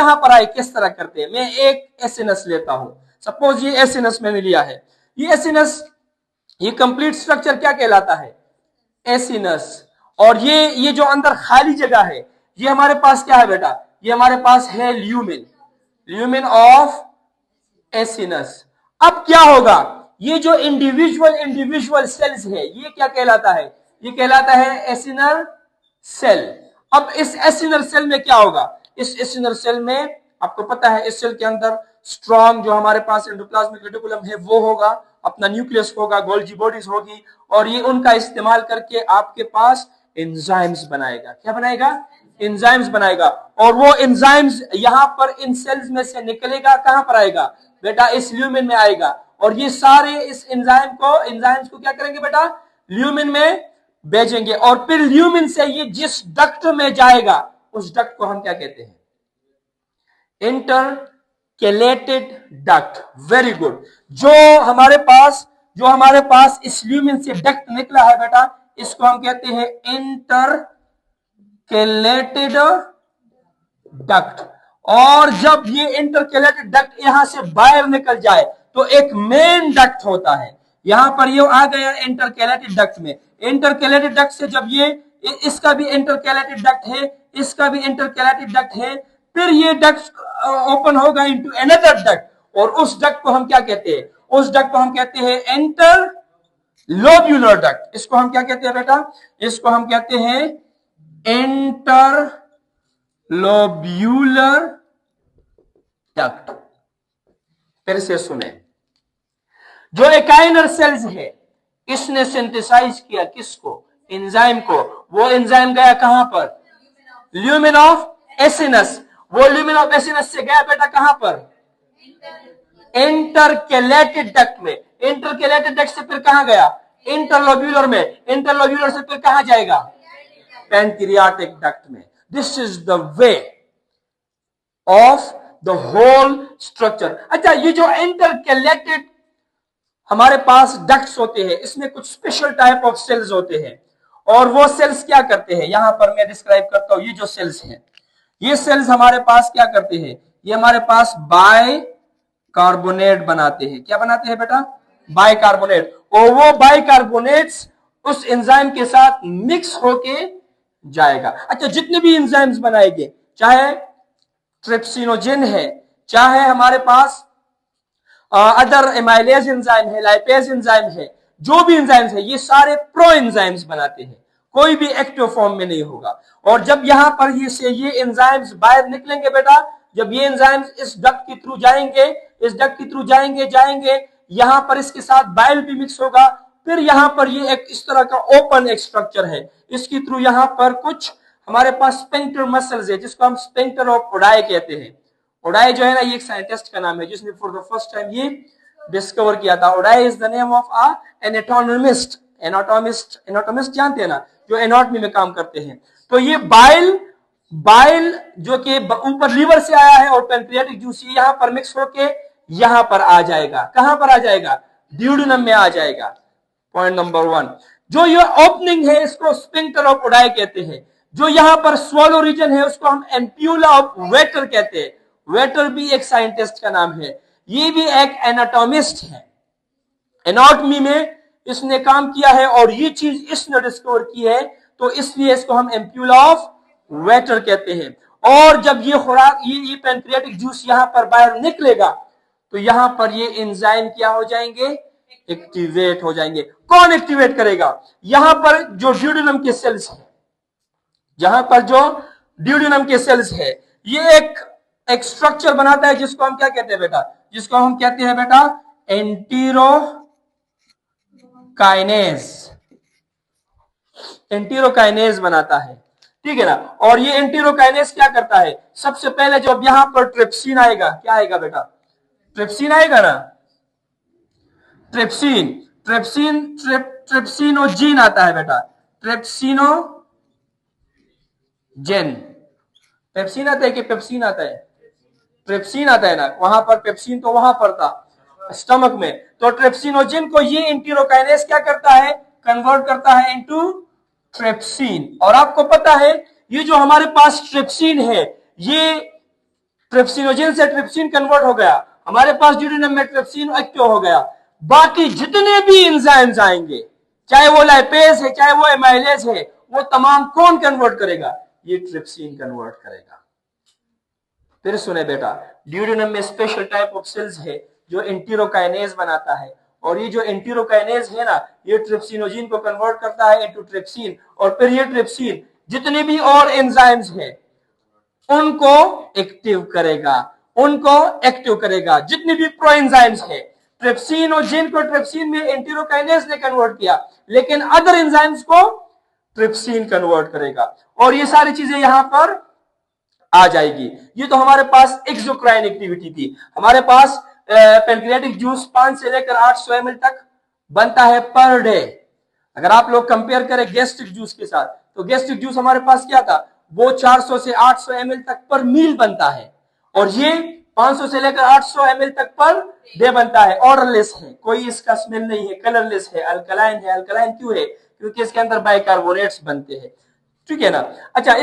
यहां पर आए किस तरह करते हैं। मैं एक एसिनस लेता हूं, सपोज ये एसिनस मैंने लिया है, ये एसिनस, ये कंप्लीट स्ट्रक्चर क्या कहलाता है, एसिनस। और ये जो अंदर खाली जगह है, ये हमारे पास क्या है बेटा, ये हमारे पास है ल्यूमेन, ल्यूमेन ऑफ एसिनस। अब क्या होगा, ये जो इंडिविजुअल सेल्स है, ये क्या कहलाता है, ये कहलाता है एसिनल सेल। अब इस एसिनल सेल में क्या होगा, इस एसिनल सेल में आपको पता है, इस सेल के अंदर स्ट्रॉन्ग जो हमारे पास एंडोप्लाज्मिक रेटिकुलम है वो होगा, अपना न्यूक्लियस होगा, गोल्जी बॉडीज होगी, और ये उनका इस्तेमाल करके आपके पास एंजाइम्स बनाएगा। क्या बनाएगा, एंजाइम्स बनाएगा। और वो एंजाइम्स यहां पर इन सेल्स में से निकलेगा, कहां पर आएगा बेटा, इस ल्यूमेन में आएगा। और ये सारे इस एंजाइम्स को क्या करेंगे बेटा, ल्यूमेन में भेजेंगे। और फिर ल्यूमेन से ये जिस डक्ट में जाएगा, उस डक्ट को हम क्या कहते हैं, इंटरकेलेटेड डक्ट। Very good. जो हमारे पास इस ल्यूमेन से डक्ट निकला है बेटा, इसको हम कहते हैं इंटरकेलेटेड डक्ट। और जब ये इंटरकेलेटेड डक्ट यहां से बाहर निकल जाए तो एक मेन डक्ट होता है, यहां पर ये आ गया इंटरकेलेटेड डक्ट में। इंटरकेलेटेड डक्ट से जब ये, इसका भी इंटरकेलेटेड डक्ट है, इसका भी इंटरकेलेटेड डक्ट है, फिर ये डक्ट ओपन होगा इनटू अनदर डक्ट, और उस डक्ट को हम क्या कहते हैं, उस डक्ट को हम कहते हैं इंटरलोब्यूलर डक्ट। इसको हम क्या कहते हैं बेटा, इसको हम कहते हैं इंटरलोब्यूलर डक्ट। फिर से सुने, जो एकाइनर सेल्स है, इसने सिंथेसाइज किया किसको, एंजाइम को। वो एंजाइम गया कहां पर, ल्यूमेन ऑफ एसिनस। वो ल्यूमेन ऑफ एसिनस से गया बेटा कहां पर, इंटरकेलेटेड डक्ट में। इंटरकेलेटेड डक्ट से फिर कहां गया, इंटरलोब्यूलर में। इंटरलोब्यूलर से फिर कहां जाएगा, पैंक्रियाटिक डक्ट में। This is the way of the whole structure. अच्छा, ये जो इंटरकेलेटेड हमारे पास डक्ट्स होते हैं, इसमें कुछ स्पेशल टाइप ऑफ सेल्स होते हैं, और वो सेल्स क्या करते हैं, यहां पर मैं डिस्क्राइब करता हूं। ये जो सेल्स हैं, ये सेल्स हमारे पास क्या करते हैं, ये हमारे पास बाइकार्बोनेट बनाते हैं। क्या बनाते हैं बेटा, बाइकार्बोनेट। और वो बाइकार्बोनेट्स उस एंजाइम के साथ मिक्स होके जाएगा। अच्छा, जितने भी एंजाइम्स बनाएंगे, चाहे ट्रिप्सिनोजेन है, चाहे हमारे पास अदर एमाइलेज एंजाइम है, लाइपेज एंजाइम है, जो भी एंजाइम्स है, ये सारे प्रो एंजाइम्स बनाते हैं, कोई भी एक्टिव फॉर्म में नहीं होगा। और जब यहां पर ये एंजाइम्स बाहर निकलेंगे बेटा, जब ये एंजाइम्स इस डक्ट के थ्रू जाएंगे, इस डक्ट के थ्रू जाएंगे, यहां पर इसके साथ बाइल भी मिक्स होगा। फिर यहां पर ये एक इस तरह का ओपन एक स्ट्रक्चर है, इसके थ्रू यहां पर कुछ हमारे पास स्फिंक्टर मसल्स है, जिसको हम स्फिंक्टर ऑफ ओडाई कहते हैं। ओडाई जो है ना, ये एक साइंटिस्ट का नाम है जिसने फॉर द फर्स्ट टाइम ये डिस्कवर किया था। Oddi is the name of an anatomist. Anatomist जानते हैं ना, जो एनाटॉमी में काम करते हैं। तो ये बाइल जो कि ऊपर लीवर से आया है, और पैंक्रियाटिक जूस यहां पर मिक्स होके यहां पर आ जाएगा। कहां पर आ जाएगा, ड्यूडेनम में आ जाएगा। पॉइंट नंबर 1, जो ये ओपनिंग है, इसको स्फिंक्टर ऑफ ओडाई कहते हैं। जो यहां पर स्वॉलो रीजन है, उसको हम एम्प्यूला ऑफ वेटर कहते हैं। वेटर भी एक साइंटिस्ट का नाम है, ये भी एक एनाटॉमिस्ट है, एनाटॉमी में इसने काम किया है, और ये चीज इसने डिस्कवर की है, तो इसलिए इसको हम एम्प्यूला ऑफ वेटर कहते हैं। और जब ये खुराक, ये पैंक्रियाटिक जूस यहां पर बाहर निकलेगा, तो यहां पर ये एंजाइम क्या हो जाएंगे, एक्टिवेट हो जाएंगे। कौन एक्टिवेट करेगा, यहां पर जो ड्यूडेनम के सेल्स है, जहां पर जो ड्यूडेनम के सेल्स है, ये एक स्ट्रक्चर बनाता है, जिसको हम क्या कहते हैं बेटा, जिसको हम कहते हैं बेटा एंटीरोकाइनेज बनाता है, ठीक है ना। और ये एंटीरोकाइनेज क्या करता है, सबसे पहले जब यहां पर ट्रिप्सिन आएगा, क्या आएगा बेटा, ट्रिप्सिन आएगा ना, ट्रिप्सिनोजीन आता है बेटा, पेप्सिन आता है कि पेप्सिन आता है, ट्रिप्सिन आता है ना, वहां पर पेप्सिन तो वहां पर था स्टमक में। तो ट्रिप्सिनोजिन को ये एंटीरोकाइनेज क्या करता है, कन्वर्ट करता है इनटू ट्रिप्सिन। और आपको पता है, ये जो हमारे पास ट्रिप्सिन है, ये ट्रिप्सिनोजिन से ट्रिप्सिन कन्वर्ट हो गया, हमारे पास ड्यूटेरियम में ट्रिप्सिन एक्टिव हो गया। बाकी जितने भी एंजाइम्स आएंगे, चाहे वो लाइपेज है चाहे वो एमाइलेज है, वो तमाम कौन कन्वर्ट करेगा? ये ट्रिप्सिन कन्वर्ट करेगा। फिर सुने बेटा, ड्यूडेनम में स्पेशल टाइप ऑफ सेल्स है जो एंटीरोकाइनेज बनाता है, और ये जो एंटीरोकाइनेज है ना, ये ट्रिप्सिनोजिन को कन्वर्ट करता है इनटू ट्रिप्सिन, और फिर ये ट्रिप्सिन जितने भी और एंजाइम्स हैं उनको एक्टिव करेगा, उनको एक्टिव करेगा। जितने भी प्रो एंजाइम्स है, ट्रिप्सिन और जिन को ट्रिप्सिन में एंटीरोकाइनेज ने कन्वर्ट किया, लेकिन अदर एंजाइम्स को ट्रिप्सिन कन्वर्ट करेगा, और ये सारी चीजें यहां पर आ जाएगी। ये तो हमारे पास एक्सोक्राइन एक्टिविटी थी। हमारे पास पैनक्रियाटिक जूस 5 से लेकर 800 ml तक बनता है पर डे। अगर आप लोग कंपेयर करें गैस्ट्रिक जूस के साथ, तो गैस्ट्रिक जूस हमारे पास क्या था, वो 400 से 800 ml तक पर मील बनता है, और ये 500 से लेकर 800 ml तक पर डे बनता है। ऑर्डरलेस है, कोई इसका स्मेल नहीं है, कलरलेस है, अल्कलाइन है। अल्कलाइन क्यों है? क्योंकि इसके अंदर बाइकार्बोनेट्स बनते हैं, ठीक है ना। अच्छा,